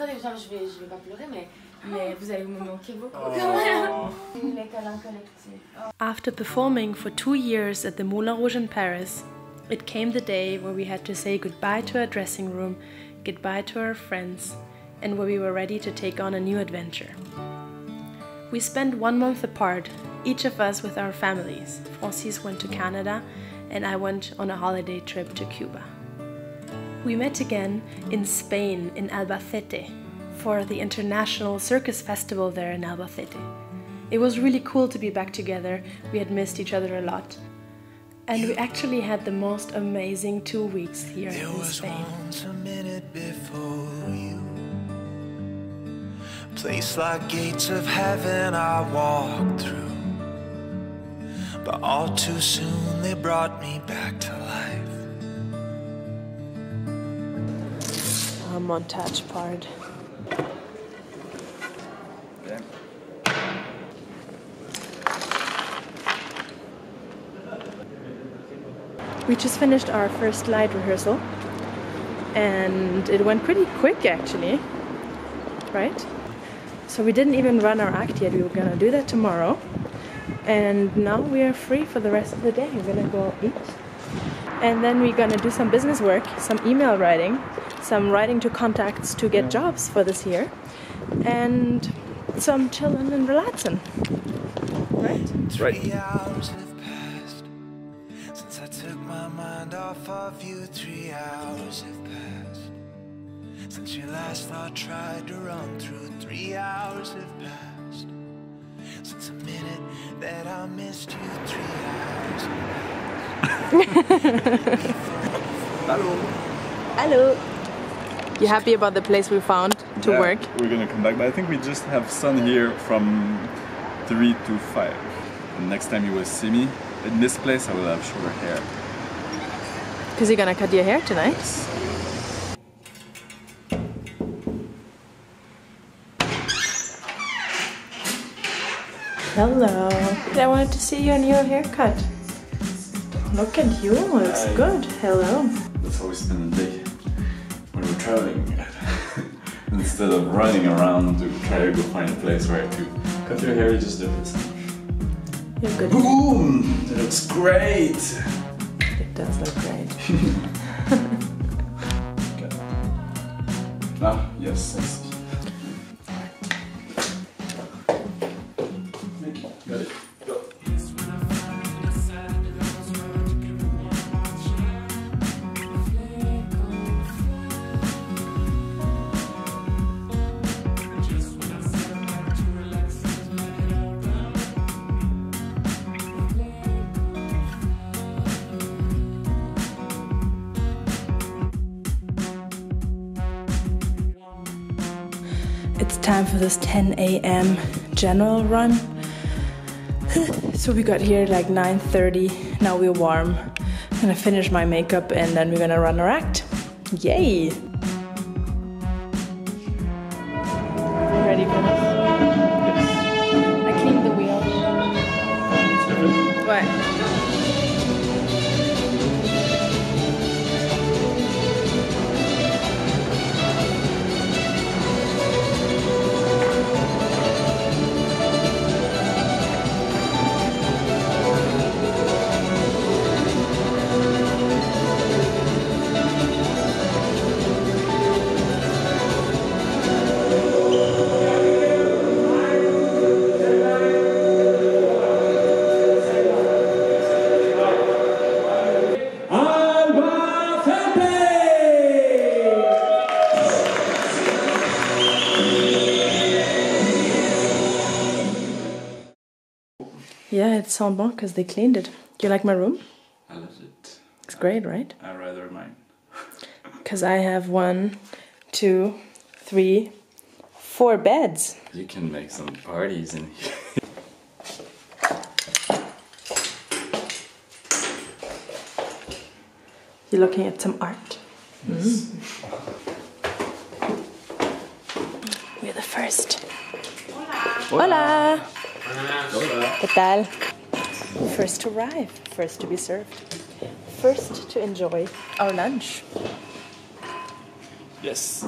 attendez, genre, je vais pas pleurer, mais vous allez me manquer beaucoup quand même. Les câlins collectifs. After performing for 2 years at the Moulin Rouge in Paris, it came the day where we had to say goodbye to our dressing room, goodbye to our friends, and where we were ready to take on a new adventure. We spent 1 month apart, each of us with our families. Francis went to Canada, and I went on a holiday trip to Cuba. We met again in Spain, in Albacete, for the International Circus Festival there in Albacete. It was really cool to be back together. We had missed each other a lot. And we actually had the most amazing 2 weeks here in Spain. A minute before you, place like gates of heaven I walked through, but all too soon they brought me back to life. A montage part. We just finished our first light rehearsal and it went pretty quick actually, right? So we didn't even run our act yet, we were gonna do that tomorrow. And now we are free for the rest of the day. We're gonna go eat. And then we're gonna do some business work, some email writing, some writing to contacts to get jobs for this year, and some chilling and relaxing. Right? That's right. 3 hours have passed since I took my mind off of you. 3 hours have passed since your last thought tried to run through. 3 hours have passed since a minute that I missed you. 3 hours have passed. Hello. Hello. You happy about the place we found to work? We're gonna come back, but I think we just have sun here from 3 to 5. And next time you will see me in this place, I will have shorter hair. Because you're gonna cut your hair tonight? Yes. Hello. I wanted to see your new haircut. Look at you, it looks good. Hello. That's how we spend the day when we're traveling. Instead of running around to try to go find a place where to cut your hair, you just do it. You're good. Boom! It looks great! It does look great. Okay. Ah, yes, I see. Got it. Go. It's time for this 10 a.m. general run. So we got here like 9:30. Now we're warm. I'm gonna finish my makeup and then we're gonna run our act. Yay! Ready for this? I cleaned the wheel. What? Yeah, it sounds bon because they cleaned it. Do you like my room? I love it. It's great, right? I rather mine. Because I have 1, 2, 3, 4 beds. You can make some parties in here. You're looking at some art. Yes. We're the first. Hola. Hola. ¿Qué tal? First to arrive, first to be served, first to enjoy our lunch. Yes.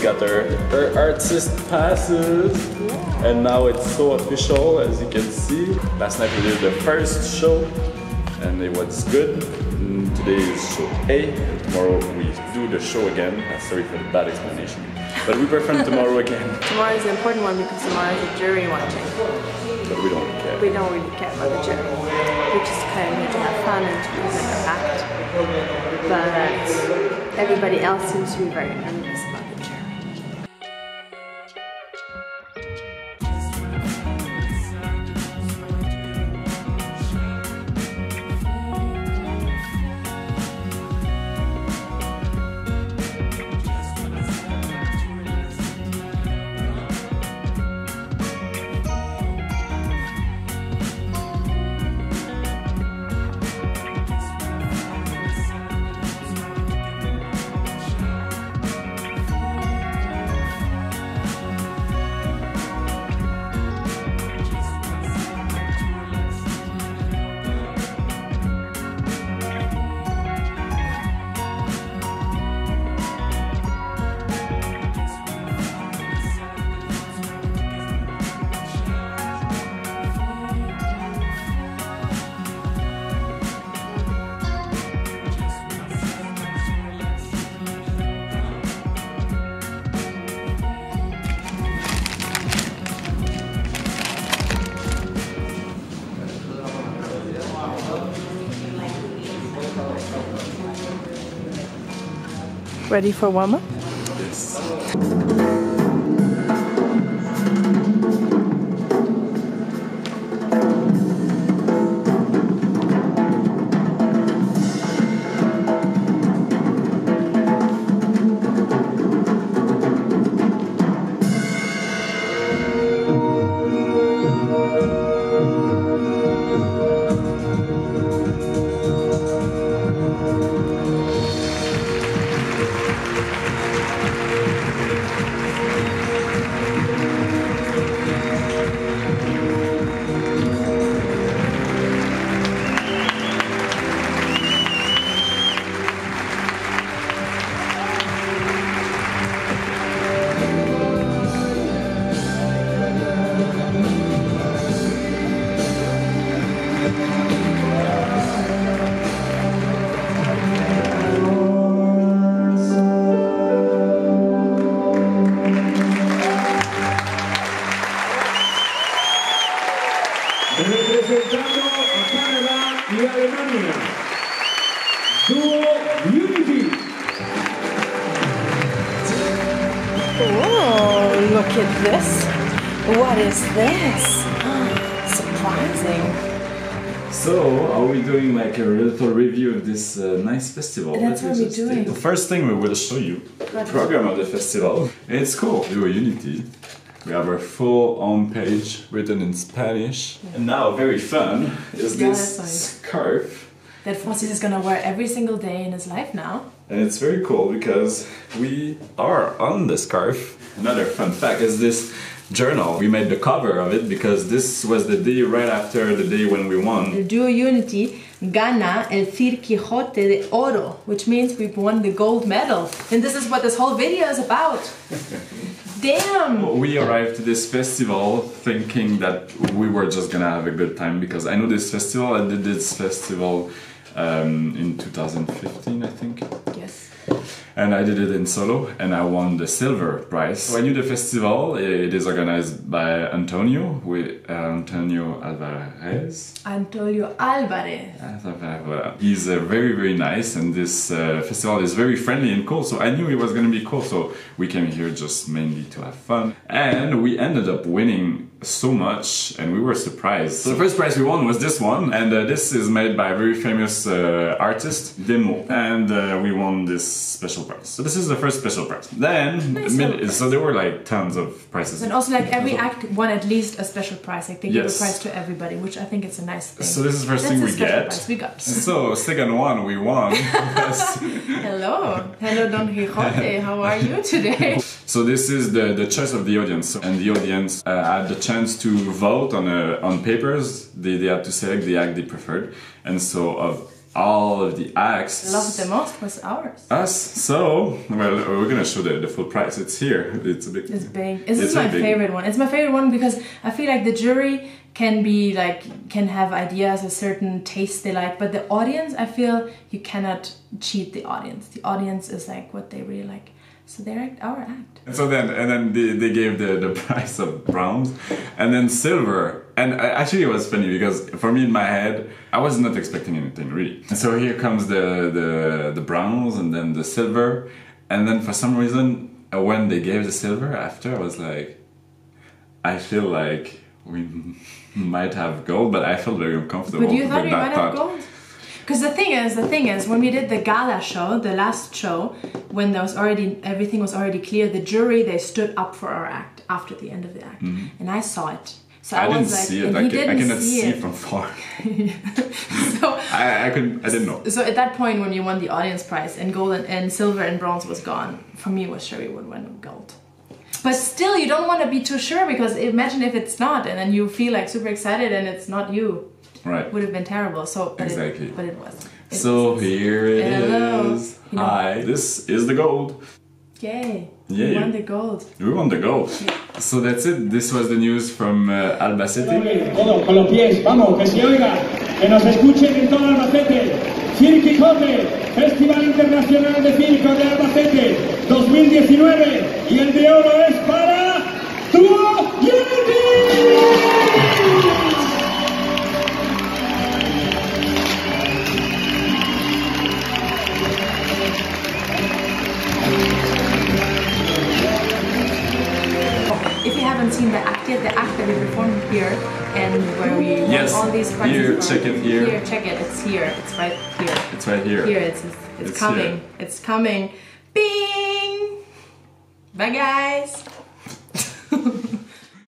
got our artist passes, and now it's so official, as you can see. Last night we did the first show, and it was good. Today is show A, and tomorrow we do the show again. Sorry for the bad explanation, but we perform tomorrow again. Tomorrow is the important one because tomorrow is a jury watching. But we don't care. We don't really care about the jury. We just kind of need to have fun and to present our act. But everybody else seems to be very nervous about the jury. Ready for warm-up? Yes. Representando a Canadá y Alemania, Duo Unity. Oh, look at this. What is this? Surprising. So, are we doing like a little review of this nice festival? That's what we're doing. The first thing we will show you, the program of the festival. It's cool. Duo Unity. We have our full home page written in Spanish. And now, very fun, is this scarf. That Francis is gonna wear every single day in his life now. And it's very cool because we are on the scarf. Another fun fact is this journal. We made the cover of it because this was the day right after the day when we won. The Duo Unity gana el Sir Quijote de Oro, which means we've won the gold medal. And this is what this whole video is about. Damn! We arrived to this festival thinking that we were just gonna have a good time because I know this festival. I did this festival in 2015, I think. Yes. And I did it in solo, and I won the silver prize. So I knew the festival. It is organized by Antonio, with Antonio Alvarez. Antonio Alvarez. He's very, very nice, and this festival is very friendly and cool. So I knew it was going to be cool. So we came here just mainly to have fun, and we ended up winning so much, and we were surprised. So the first prize we won was this one, and this is made by a very famous artist, Demo, and we won this special prize. So this is the first special prize. Then, so there were like tons of prizes. And also like every act won at least a special prize. Like they give a prize to everybody, which I think it's a nice thing. So this is the first thing we get. Prize we got. So second one we won. Hello Don Quixote. How are you today? So this is the choice of the audience, and the audience had the chance to vote on papers. They had to select the act they preferred, and so of all of the acts. Loved the most was ours. Us. So, well, we're gonna show the full price. It's here. It's a big. It's big. This is my favorite one. It's my favorite one because I feel like the jury can be like, can have ideas, a certain taste they like, but the audience, I feel you cannot cheat the audience. The audience is like what they really like. So they're our act. And so then they gave the price of bronze and then silver. And actually it was funny because for me in my head, I was not expecting anything really. And so here comes the bronze and then the silver. And then for some reason, when they gave the silver after, I was like, I feel like we might have gold, but I felt very uncomfortable. But you thought we might have thought. gold? Because the thing is, when we did the gala show, the last show, when there was already, everything was already clear, the jury, they stood up for our act after the end of the act. And I saw it. So I didn't was like, see it. I cannot see from far. So I didn't know. So at that point, when you won the audience prize and gold and silver and bronze was gone, for me it was sure we would win gold. But still, you don't want to be too sure because imagine if it's not, and then you feel like super excited and it's not you. Right. Would have been terrible. So exactly. But it was. So here it is. Hi. This is the gold. Yay. Yay. We won the gold. We won the gold. So that's it. This was the news from Albacete. Todo, con los pies, vamos, que se oiga, que nos escuchen en todo Albacete. Cirquijote, Festival Internacional de Circo de Albacete 2019. Y el de oro es para Duo Unity. If you haven't seen the act yet, the act that we performed here and where we won all these prizes. Here, check it here. Here, check it. It's here. It's right here. It's right here. Here, it's coming. Here. It's coming. Bing! Bye, guys.